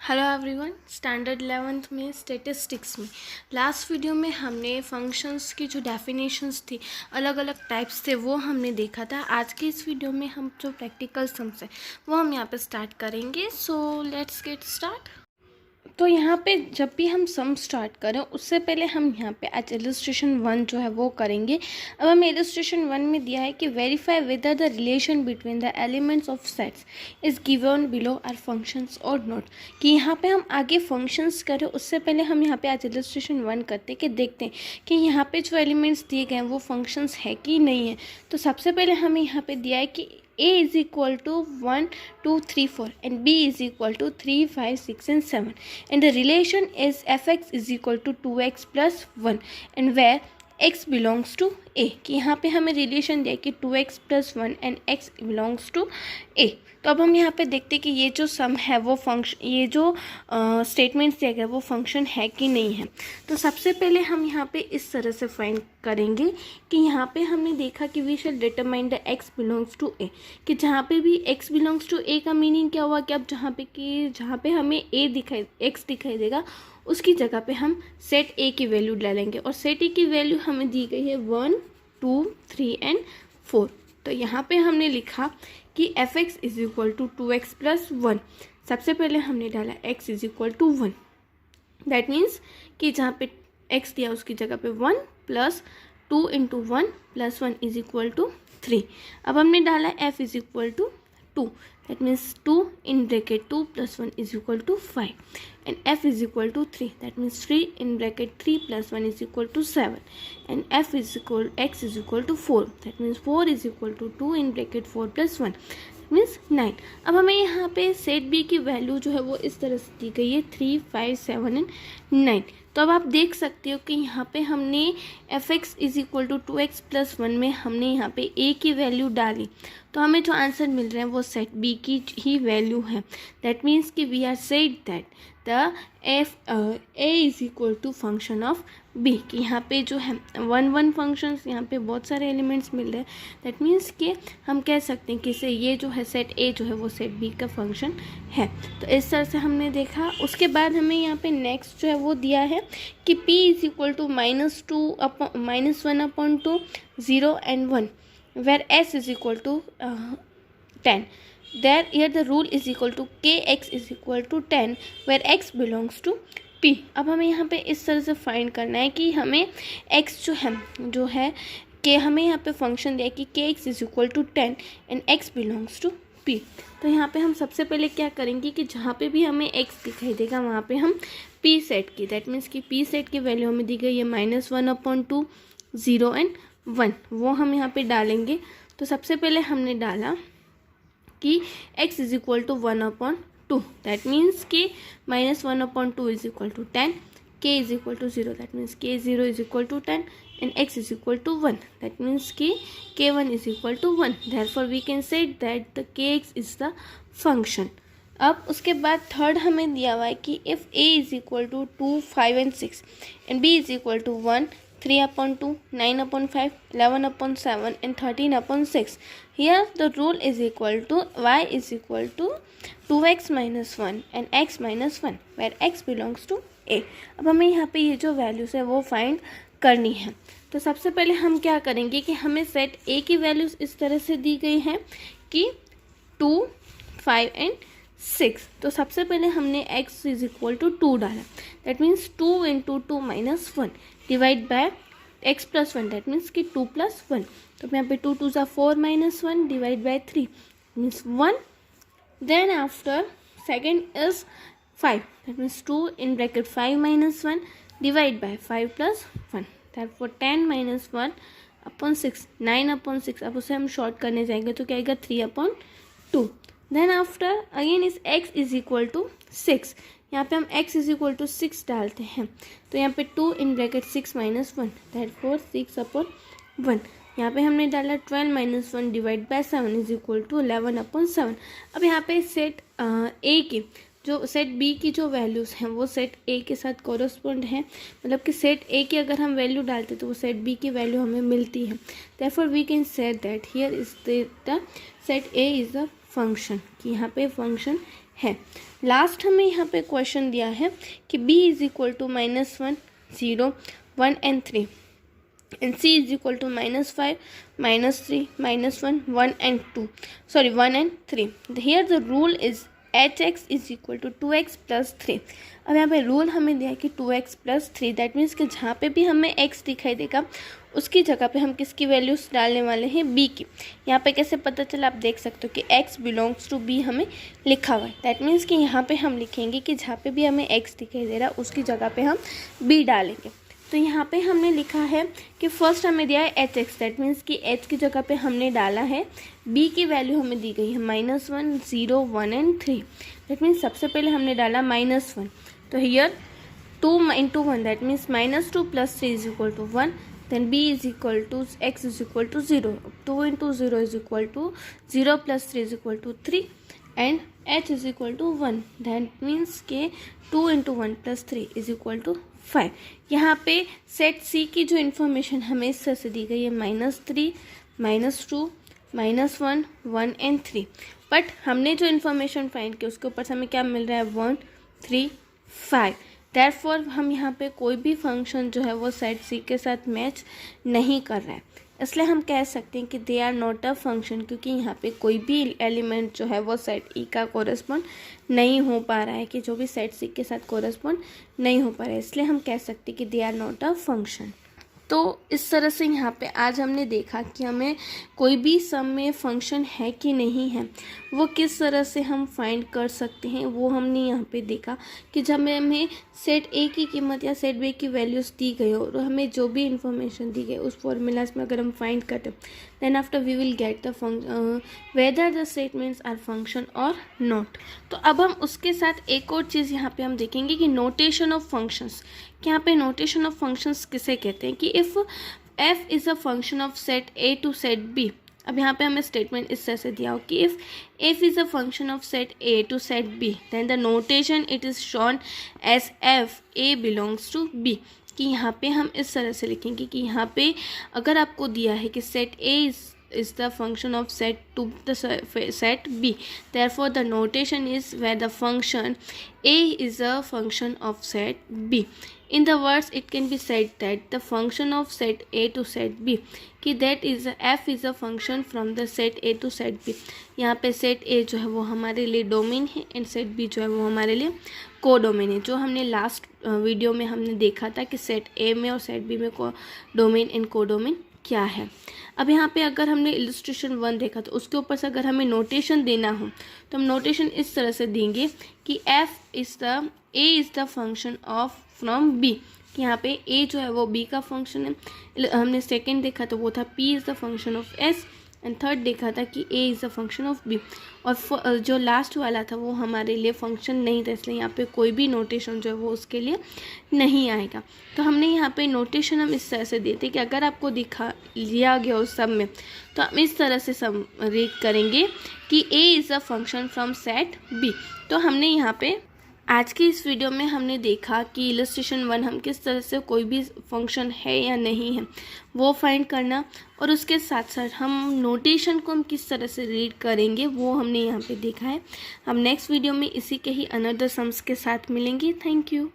Hello everyone. Standard 11th में statistics में last video में हमने फंक्शंस की जो डेफिनेशंस थी, अलग अलग टाइप्स थे, वो हमने देखा था। आज के इस वीडियो में हम जो प्रैक्टिकल सम्स है वो हम यहाँ पे स्टार्ट करेंगे। So let's get start. तो यहाँ पे जब भी हम सम स्टार्ट करें उससे पहले हम यहाँ पे आज इलस्ट्रेशन 1 जो है वो करेंगे। अब हमें इलस्ट्रेशन 1 में दिया है कि verify whether the relation between the elements of sets is given below are functions और नॉट। कि यहाँ पे हम आगे फंक्शंस करें उससे पहले हम यहाँ पे आज इलस्ट्रेशन 1 करते कि देखते हैं कि यहाँ पे जो एलिमेंट्स दिए गए हैं वो फंक्शंस है कि नहीं है। तो सबसे पहले हमें यहाँ पे दिया है कि a is equal to 1, 2, 3, 4 and b is equal to 3, 5, 6 and 7 and the relation is fx is equal to 2x plus 1 and where x belongs to a। कि यहाँ पे हमें रिलेशन दिया कि 2x plus 1 and x belongs to a। तो अब हम यहाँ पे देखते हैं कि ये जो सम है वो फंक्शन, ये जो स्टेटमेंट्स दिया गया वो फंक्शन है कि नहीं है। तो सबसे पहले हम यहाँ पे इस तरह से फाइंड करेंगे कि यहाँ पे हमने देखा कि we shall determine the x belongs to a। कि जहाँ पे भी x बिलोंग्स टू a का मीनिंग क्या हुआ कि अब जहाँ पे हमें x दिखाई देगा उसकी जगह पे हम सेट a की वैल्यू डालेंगे और सेट a की वैल्यू हमें दी गई है 1, 2, 3 एंड 4। तो यहाँ पे हमने लिखा कि fx is equal to 2x plus 1। सबसे पहले हमने डाला x is equal to 1। That means कि जहाँ पे x दिया उसकी जगह पे 1 plus 2 into 1 plus 1 is equal to 3। अब हमने डाला f is equal to 2। that means 2 in bracket 2 plus 1 is equal to 5 and f is equal to 3, that means 3 in bracket 3 plus 1 is equal to 7 and x is equal to 4, that means 4 is equal to 2 in bracket 4 plus 1 means 9। अब हमें यहाँ पे set B की value जो है वो इस तरह से दी गई है 3, 5, 7 एंड 9। तो अब आप देख सकते हो कि यहाँ पे हमने f x is equal to 2x plus 1 में हमने यहाँ पे a की वैल्यू डाली, तो हमें जो आंसर मिल रहे हैं वो सेट बी की ही वैल्यू है। दैट मीन्स कि वी आर सेड दैट द a is equal to function of b। कि यहाँ पे जो है 1 फंक्शंस, यहाँ पे बहुत सारे एलिमेंट्स मिल रहे हैं। दैट मीन्स कि हम कह सकते हैं कि से ये जो है सेट a जो है वो सेट b का फंक्शन है। तो इस तरह से हमने देखा। उसके बाद हमें यहाँ पे नेक्स्ट जो है वो दिया है कि p is equal to -1/2 0 and 1 where s is equal to 10। there here the rule is equal to kx is equal to 10 where x belongs to p। अब हमें यहाँ पे इस तरह से फाइंड करना है कि हमें x जो है कि हमें यहाँ पे फंक्शन दिया कि kx is equal to 10 and x belongs to p। तो यहाँ पे हम सबसे पहले क्या करेंगे कि जहाँ पे भी हमें x दिखाई देगा वहाँ पे हम p सेट की, दैट मीन्स कि p सेट की वैल्यू हमें दी गई है -1/2 0 एंड 1, वो हम यहाँ पे डालेंगे। तो सबसे पहले हमने डाला कि x is equal to 1/2, that means कि -1/2 is equal to 10, k is equal to 0, that means k 0 is equal to 10 and x is equal to 1, that means कि k1 is equal to 1। Therefore we can say that the kx is the function. अब उसके बाद third हमें दिया हुआ है कि if a is equal to 2, 5 and 6 and b is equal to 1, 3/2, 9/5, 11/7 and 13/6। Here the rule is equal to y is equal to 2x minus 1 and x minus 1 where x belongs to a। अब हमें यहाँ पे ये जो values है वो find करनी है। तो सबसे पहले हम क्या करेंगे कि हमें सेट a की वैल्यूज इस तरह से दी गई हैं कि 2, 5 एंड 6। तो सबसे पहले हमने x इज इक्वल टू 2 डाला, that means 2 into 2 minus 1 divide bye x plus 1, that means कि 2 प्लस 1। तो यहाँ पे 2 2 ज़ा 4 minus 1 divide by 3 means 1। Then after second is 5, that means 2 in bracket 5 minus 1 divide by 5 plus 1, therefore 10 minus 1/6, 9/6। अब उसे हम short करने जाएंगे तो क्या आएगा 3/2। Then after again is x is equal to 6। यहाँ पे हम x इज इक्वल टू 6 डालते हैं, तो यहाँ पे 2 इन ब्रैकेट 6 माइनस 1, दैटफॉर 6/1। यहाँ पे हमने डाला 12 minus 1 divide by 7 is equal to 11/7। अब यहाँ पे सेट a की जो सेट बी की जो वैल्यूज़ हैं वो सेट ए के साथ कोरस्पॉन्ड हैं, मतलब कि सेट ए की अगर हम वैल्यू डालते तो वो सेट बी की वैल्यू हमें मिलती है। Therefore we can say that here is the set A is the function, कि यहाँ पे फंक्शन है। लास्ट हमें यहाँ पे क्वेश्चन दिया है कि b is equal to -1, 0, 1 and 3 and c is equal to -5, -3, -1, 1 and 2, sorry 1 and 3. Here the rule is hx is equal to 2x plus 3. अब यहाँ पे रूल हमें दिया है कि 2x plus 3, दैट मीन्स कि जहाँ पे भी हमें x दिखाई देगा उसकी जगह पे हम किसकी वैल्यूज डालने वाले हैं, b की। यहाँ पे कैसे पता चला, आप देख सकते हो कि x बिलोंग्स टू b हमें लिखा हुआ है। दैट मीन्स कि यहाँ पे हम लिखेंगे कि जहाँ पे भी हमें x दिखाई दे रहा है उसकी जगह पे हम b डालेंगे। तो यहाँ पे हमने लिखा है कि फर्स्ट हमें दिया है एच एक्स, दैट मीन्स कि h की जगह पे हमने डाला है b की वैल्यू हमें दी गई है -1, 0, 1 एंड 3। दैट मीन्स सबसे पहले हमने डाला -1, तो here 2 into 1 that means -2 + 3 is equal to 1, then b is equal to x is equal to 0, 2 into 0 is equal to 0 + 3 is equal to 3 and h is equal to 1, that means k 2 into 1 + 3 is equal to 5। यहाँ पे set सी की जो information हमें इस तरह से दी गई है -3, -2, -1, 1 एंड 3, बट हमने जो इन्फॉर्मेशन फाइंड की उसके ऊपर से हमें क्या मिल रहा है 1, 3, 5। देयरफॉर हम यहाँ पे कोई भी फंक्शन जो है वो सेट सी के साथ मैच नहीं कर रहा है, इसलिए हम कह सकते हैं कि they are not a function, क्योंकि यहाँ पे कोई भी एलिमेंट जो है वो सेट ई का कोरेस्पॉन्ड नहीं हो पा रहा है, कि जो भी सेट सी के साथ कोरेस्पॉन्ड नहीं हो पा रहा है, इसलिए हम कह सकते हैं कि they are not a function. तो इस तरह से यहाँ पे आज हमने देखा कि हमें कोई भी सम में फंक्शन है कि नहीं है वो किस तरह से हम फाइंड कर सकते हैं, वो हमने यहाँ पे देखा कि जब हमें सेट ए की कीमत या सेट बी की वैल्यूज़ दी गई हो और हमें जो भी इंफॉर्मेशन दी गई उस फॉर्मूलाज में अगर हम फाइंड करते then after we will get the whether the statements are function और नॉट। तो अब हम उसके साथ एक और चीज़ यहाँ पे हम देखेंगे कि नोटेशन ऑफ फंक्शंस, कि यहाँ पे नोटेशन ऑफ फंक्शंस किसे कहते हैं, कि if f is a function of set a to set b। अब यहाँ पे हमें स्टेटमेंट इस तरह से दिया हो कि if f is a function of set a to set b then the notation it is shown as f a belongs to b। कि यहाँ पे हम इस तरह से लिखेंगे कि यहाँ पे अगर आपको दिया है कि set a is the function of set to the set b, therefore the notation is where the function a is a function of set b. In the words it can be said that the function of set a to set b, कि that is f is a function from the set a to set b। यहाँ पे set a जो है वो हमारे लिए domain है and set b जो है वो हमारे लिए को डोमेन है। जो हमने लास्ट वीडियो में हमने देखा था कि सेट a में और सेट b में को डोमेन एंड को डोमेन क्या है। अब यहाँ पे अगर हमने इलस्ट्रेशन 1 देखा तो उसके ऊपर से अगर हमें नोटेशन देना हो तो हम नोटेशन इस तरह से देंगे कि f is the a is the function of from b, कि यहाँ पे a जो है वो b का फंक्शन है। हमने सेकंड देखा तो वो था p is the function of s and third देखा था कि a is the function of b, और जो लास्ट वाला था वो हमारे लिए फंक्शन नहीं था, इसलिए यहाँ पे कोई भी नोटेशन जो है वो उसके लिए नहीं आएगा। तो हमने यहाँ पे नोटेशन हम इस तरह से देते कि अगर आपको दिखा लिया गया उस सब में तो हम इस तरह से सम रीड करेंगे कि a is a function from set b। तो हमने यहाँ पे आज की इस वीडियो में हमने देखा कि इलस्ट्रेशन 1 हम किस तरह से कोई भी फंक्शन है या नहीं है वो फाइंड करना, और उसके साथ साथ हम नोटेशन को हम किस तरह से रीड करेंगे वो हमने यहाँ पे देखा है। हम नेक्स्ट वीडियो में इसी के ही अनदर सम्स के साथ मिलेंगे। Thank you.